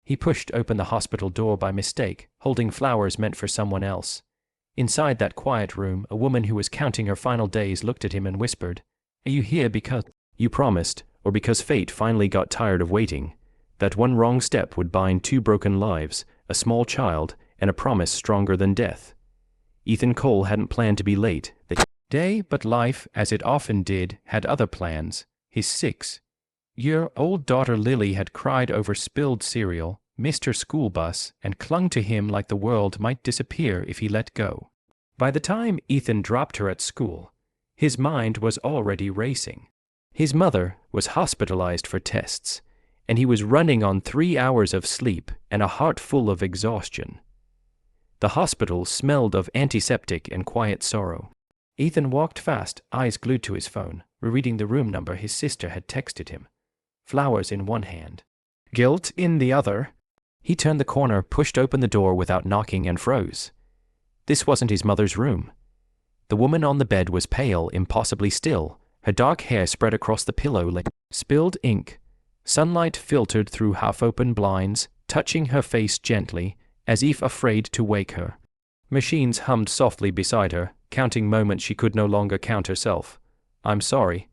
He pushed open the hospital door by mistake, holding flowers meant for someone else. Inside that quiet room, a woman who was counting her final days looked at him and whispered, "Are you here because you promised, or because fate finally got tired of waiting? That one wrong step would bind 2 broken lives, a small child, and a promise stronger than death." Ethan Cole hadn't planned to be late that day, but life, as it often did, had other plans. His 6-year-old daughter Lily had cried over spilled cereal, missed her school bus, and clung to him like the world might disappear if he let go. By the time Ethan dropped her at school, his mind was already racing. His mother was hospitalized for tests, and he was running on 3 hours of sleep and a heart full of exhaustion. The hospital smelled of antiseptic and quiet sorrow. Ethan walked fast, eyes glued to his phone, rereading the room number his sister had texted him. Flowers in one hand, guilt in the other. He turned the corner, pushed open the door without knocking, and froze. This wasn't his mother's room. The woman on the bed was pale, impossibly still, her dark hair spread across the pillow like spilled ink. Sunlight filtered through half-open blinds, touching her face gently, as if afraid to wake her. Machines hummed softly beside her, counting moments she could no longer count herself. "I'm sorry,"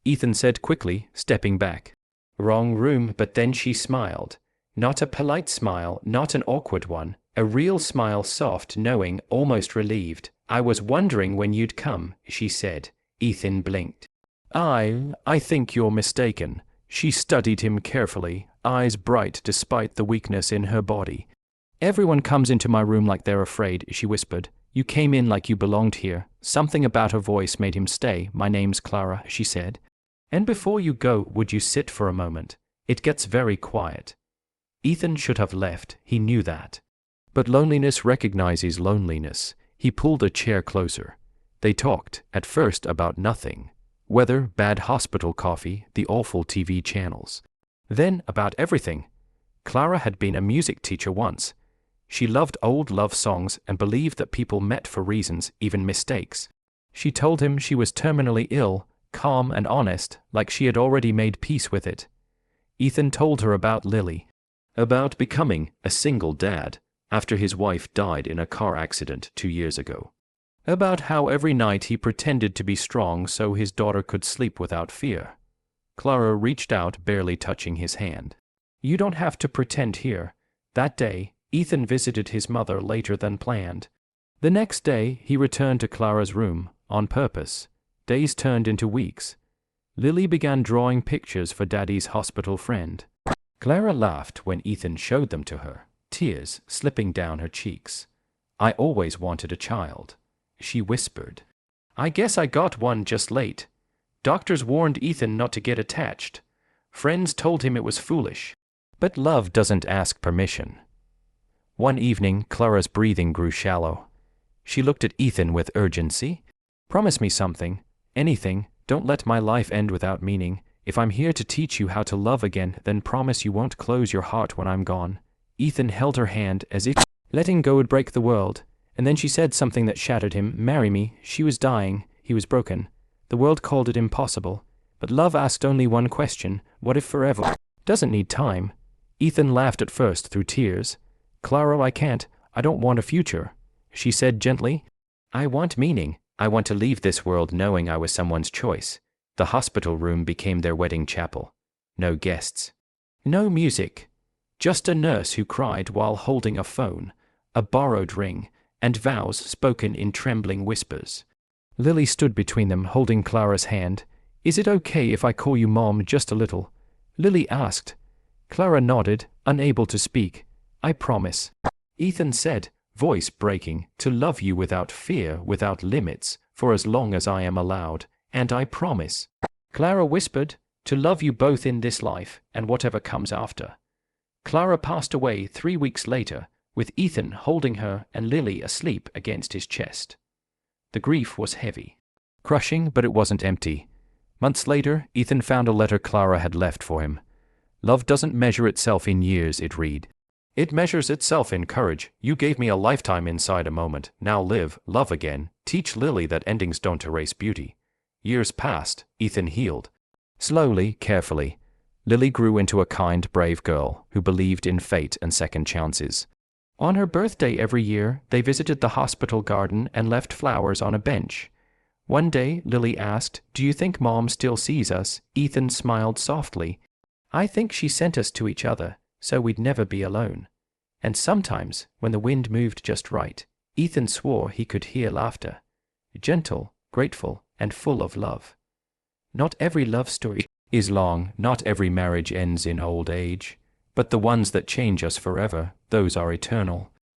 Ethan said quickly, stepping back. Wrong room, but then she smiled. Not a polite smile, not an awkward one, a real smile, soft, knowing, almost relieved. "I was wondering when you'd come," she said. Ethan blinked. I think you're mistaken." She studied him carefully, eyes bright despite the weakness in her body. "Everyone comes into my room like they're afraid," she whispered. "You came in like you belonged here." Something about her voice made him stay. "My name's Clara," she said. "And before you go, would you sit for a moment? It gets very quiet." Ethan should have left, he knew that. But loneliness recognizes loneliness. He pulled a chair closer. They talked, at first about nothing. Weather, bad hospital coffee, the awful TV channels. Then about everything. Clara had been a music teacher once. She loved old love songs and believed that people met for reasons, even mistakes. She told him she was terminally ill, calm and honest, like she had already made peace with it. Ethan told her about Lily. About becoming a single dad after his wife died in a car accident 2 years ago. About how every night he pretended to be strong so his daughter could sleep without fear. Clara reached out, barely touching his hand. "You don't have to pretend here." That day, Ethan visited his mother later than planned. The next day, he returned to Clara's room, on purpose. Days turned into weeks. Lily began drawing pictures for Daddy's hospital friend. Clara laughed when Ethan showed them to her, tears slipping down her cheeks. "I always wanted a child," she whispered. "I guess I got one just late." Doctors warned Ethan not to get attached. Friends told him it was foolish. But love doesn't ask permission. One evening, Clara's breathing grew shallow. She looked at Ethan with urgency. "Promise me something. Anything. Don't let my life end without meaning. If I'm here to teach you how to love again, then promise you won't close your heart when I'm gone." Ethan held her hand as if letting go would break the world. And then she said something that shattered him. "Marry me." She was dying. He was broken. The world called it impossible. But love asked only one question: what if forever doesn't need time? Ethan laughed at first through tears. "Clara, I can't. I don't want a future," she said gently. "I want meaning. I want to leave this world knowing I was someone's choice." The hospital room became their wedding chapel. No guests. No music. Just a nurse who cried while holding a phone, a borrowed ring, and vows spoken in trembling whispers. Lily stood between them, holding Clara's hand. "Is it okay if I call you Mom just a little?" Lily asked. Clara nodded, unable to speak. "I promise," Ethan said, voice breaking, "to love you without fear, without limits, for as long as I am allowed. And I promise," Clara whispered, "to love you both in this life and whatever comes after." Clara passed away 3 weeks later, with Ethan holding her and Lily asleep against his chest. The grief was heavy. Crushing, but it wasn't empty. Months later, Ethan found a letter Clara had left for him. "Love doesn't measure itself in years," it read. "It measures itself in courage. You gave me a lifetime inside a moment. Now live, love again. Teach Lily that endings don't erase beauty." Years passed. Ethan healed. Slowly, carefully. Lily grew into a kind, brave girl who believed in fate and second chances. On her birthday every year, they visited the hospital garden and left flowers on a bench. One day, Lily asked, "Do you think Mom still sees us?" Ethan smiled softly. "I think she sent us to each other, so we'd never be alone." And sometimes, when the wind moved just right, Ethan swore he could hear laughter. Gentle, grateful, and full of love. Not every love story is long, not every marriage ends in old age. But the ones that change us forever, those are eternal.